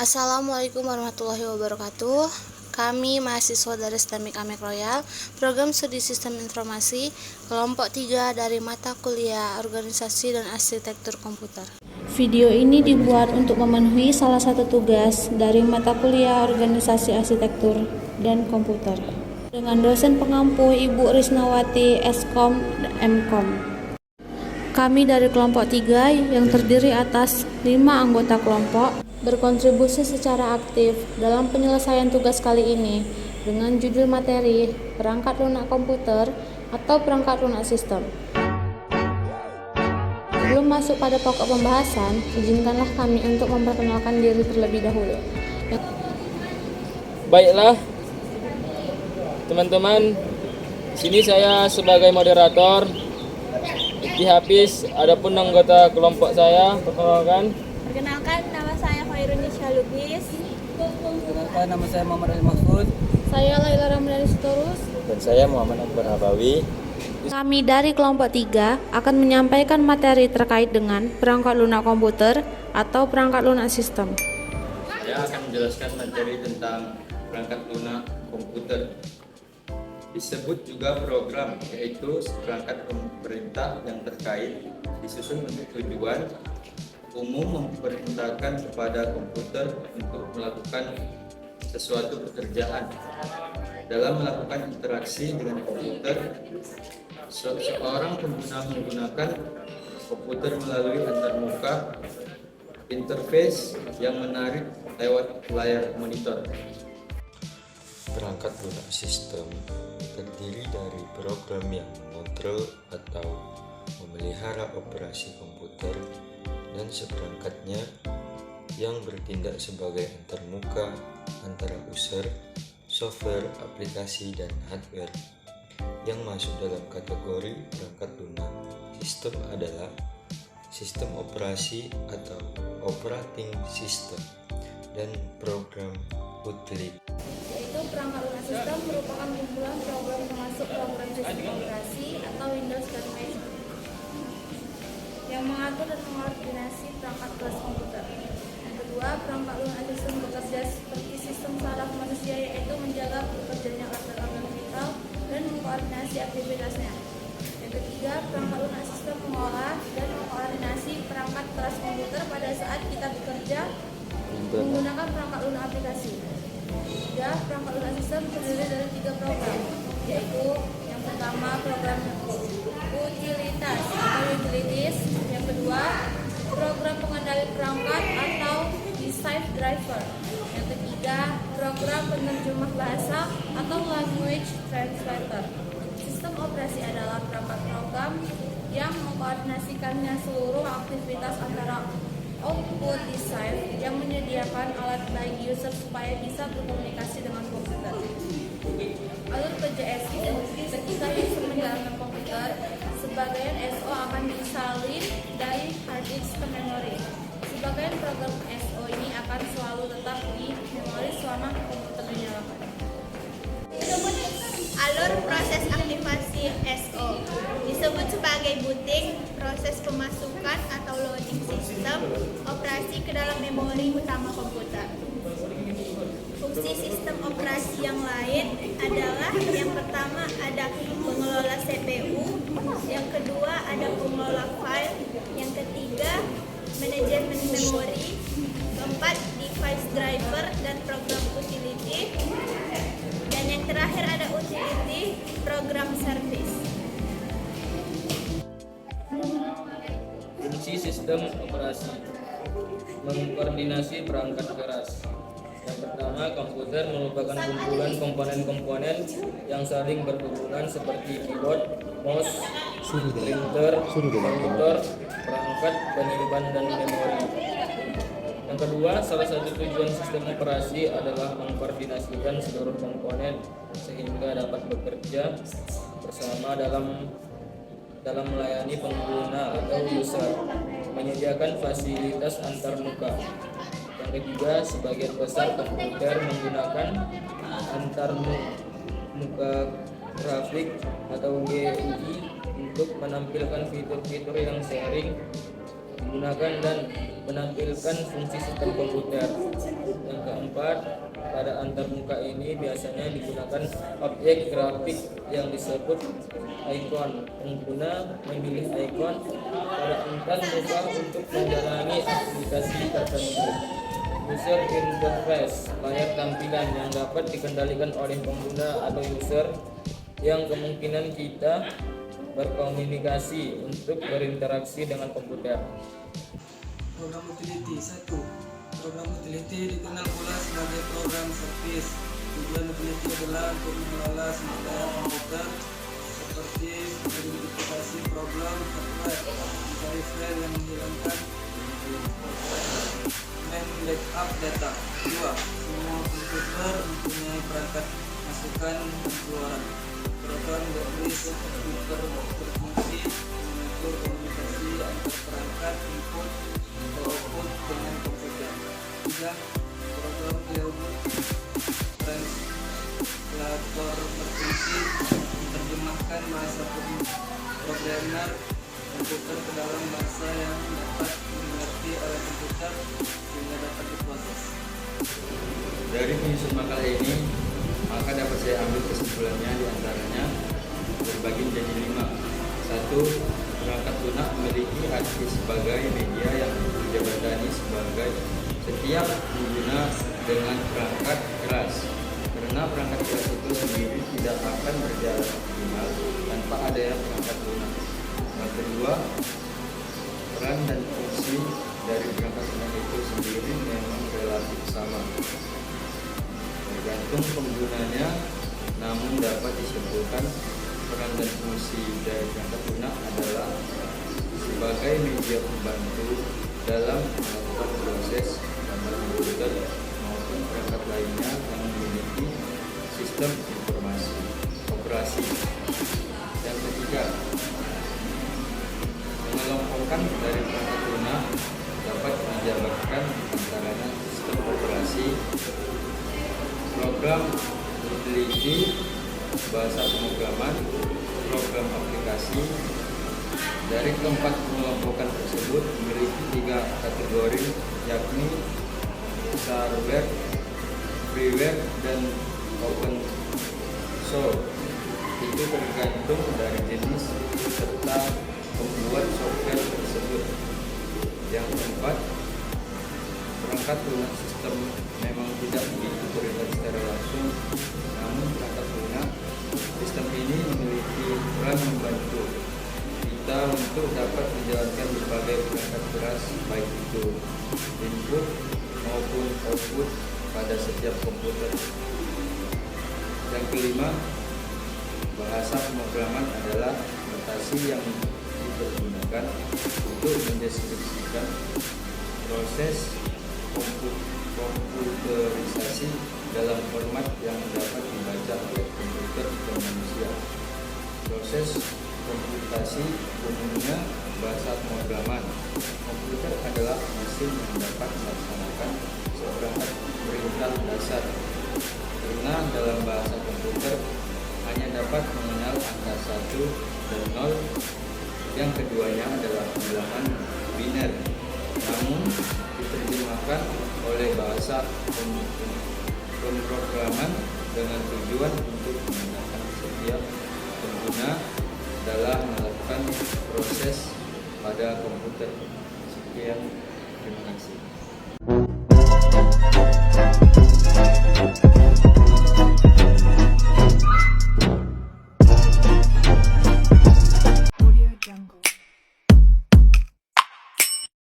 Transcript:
Assalamualaikum warahmatullahi wabarakatuh. Kami mahasiswa dari STEMIK Amek Royal, Program Studi Sistem Informasi, kelompok 3 dari mata kuliah Organisasi dan Arsitektur Komputer. Video ini dibuat untuk memenuhi salah satu tugas dari mata kuliah Organisasi Arsitektur dan Komputer dengan dosen pengampu Ibu Risnawati Skom Mkom. Kami dari kelompok 3 yang terdiri atas 5 anggota kelompok berkontribusi secara aktif dalam penyelesaian tugas kali ini dengan judul materi perangkat lunak komputer atau perangkat lunak sistem. Sebelum masuk pada pokok pembahasan, izinkanlah kami untuk memperkenalkan diri terlebih dahulu. Baiklah, teman-teman, sini saya sebagai moderator. Di Hafiz, adapun anggota kelompok saya, perkenalkan. Perkenalkan, nama saya Khairunisha Lubis. Perkenalkan, nama saya Muhammad Ali Mahfud. Saya Laila Ramdhani Sitorus. Dan saya Muhammad Akbar Habawi. Kami dari kelompok 3 akan menyampaikan materi terkait dengan perangkat lunak komputer atau perangkat lunak sistem. Saya akan menjelaskan materi tentang perangkat lunak komputer. Disebut juga program, yaitu perangkat pemerintah yang terkait disusun untuk tujuan umum memerintahkan kepada komputer untuk melakukan sesuatu pekerjaan. Dalam melakukan interaksi dengan komputer, seorang pengguna menggunakan komputer melalui antarmuka interface yang menarik lewat layar monitor. Perangkat lunak sistem terdiri dari program yang mengontrol atau memelihara operasi komputer dan seperangkatnya yang bertindak sebagai antarmuka antara user, software, aplikasi, dan hardware. Yang masuk dalam kategori perangkat lunak sistem adalah sistem operasi atau operating system dan program utility. Yaitu perangkat lunak sistem merupakan kumpulan program termasuk program sistem operasi atau Windows dan Mac yang mengatur dan mengkoordinasi perangkat kelas komputer. Yang kedua, perangkat lunak sistem bekerja seperti sistem saraf manusia, yaitu menjaga bekerjanya organ-organ vital dan mengkoordinasi aktivitasnya. Yang ketiga, perangkat lunak sistem mengolah dan mengkoordinasi perangkat kelas komputer pada saat kita bekerja menggunakan perangkat lunak aplikasi. Tiga, perangkat lunak sistem terdiri dari 3 program, yaitu yang pertama program utilitas atau utilities, yang kedua program pengendali perangkat atau decipher driver, yang ketiga program penerjemah bahasa atau language translator. Sistem operasi adalah perangkat program yang mengkoordinasikannya seluruh aktivitas antara output decipher yang menyediakan alat bagi user supaya bisa berkomunikasi dengan komputer. Alur kerja SO, ketika user menjalankan komputer, sebagian SO akan disalin dari hard disk ke memori. Sebagian program SO ini akan selalu tetap di memori selama komputer dinyalakan. Alur proses aktivasi SO disebut sebagai booting, proses pemasukan atau loading sistem operasi ke dalam memori utama komputer. Fungsi sistem operasi yang lain adalah yang pertama ada pengelola CPU, yang kedua ada pengelola file, yang ketiga manajemen memori, keempat device driver dan program utility, dan yang terakhir ada utility program service. Fungsi sistem operasi mengkoordinasi perangkat keras. Yang pertama, komputer merupakan kumpulan komponen-komponen yang saling berhubungan seperti keyboard, mouse, printer, monitor, perangkat penyimpan, dan memori. Yang kedua, salah satu tujuan sistem operasi adalah mengkoordinasikan seluruh komponen sehingga dapat bekerja bersama dalam melayani pengguna atau user, menyediakan fasilitas antarmuka. Yang ketiga, sebagian besar komputer menggunakan antarmuka grafik atau GUI untuk menampilkan fitur-fitur yang sering digunakan dan menampilkan fungsi sistem komputer. Yang keempat, pada antarmuka ini biasanya digunakan objek grafik yang disebut ikon. Pengguna memilih ikon pada antarmuka untuk menjalani aplikasi tertentu. User interface, layar tampilan yang dapat dikendalikan oleh pengguna atau user yang kemungkinan kita berkomunikasi untuk berinteraksi dengan komputer. Program utility 1. Program utility dikenal pula sebagai program service. Tujuan utility adalah untuk mengelola semua daya komputer seperti mengidentifikasi program hardware, mencari file yang menghilangkan, backup data. 2. Semua komputer mempunyai perangkat masukan dan keluaran. Program berbasis komputer berfungsi mengatur komunikasi antar perangkat input atau output dengan komputer. 3. Program Clearbook translator berfungsi menerjemahkan bahasa programmer komputer ke dalam bahasa yang dapat dimengerti oleh komputer sehingga dapat diproses. Dari penyusun makalah ini, maka dapat saya ambil kesimpulannya diantaranya berbagi menjadi 5. 1. Perangkat lunak memiliki arti sebagai media yang dijabatani sebagai setiap pengguna dengan perangkat keras, karena perangkat keras itu sendiri tidak akan berjalan optimal tanpa adanya perangkat lunak. Yang kedua, peran dan fungsi dari perangkat lunak itu sendiri memang relatif sama, tergantung penggunanya, namun dapat disimpulkan peran dan fungsi dari perangkat lunak adalah sebagai media pembantu dalam melakukan proses gambar komputer maupun perangkat lainnya yang memiliki sistem informasi operasi. Yang ketiga, mengelompokkan dari perangkat lunak dapat dijabarkan antaranya sistem operasi, program utility, bahasa pemrograman, program aplikasi. Dari keempat pengelompokan tersebut memiliki 3 kategori, yakni shareware, freeware, dan open source. Itu tergantung dari jenis serta pembuat software tersebut. Yang keempat, perangkat lunak sistem memang tidak begitu terlibat secara langsung, namun perangkat lunak sistem ini memiliki peran membantu kita untuk dapat menjalankan berbagai perangkat keras, baik itu input maupun output pada setiap komputer. Yang kelima, bahasa pemrograman adalah notasi yang dipergunakan untuk mendeskripsikan proses komputerisasi dalam format yang dapat dibaca oleh komputer dan manusia. Proses komputasi umumnya bahasa pemrograman. Komputer adalah mesin yang dapat melaksanakan seperangkat perintah dasar, karena dalam bahasa komputer hanya dapat mengenal angka 1 dan 0. Yang keduanya adalah bilangan biner, namun diterjemahkan oleh bahasa pemrograman dengan tujuan untuk memudahkan setiap pengguna dalam melakukan proses pada komputer. Sekian, terima kasih.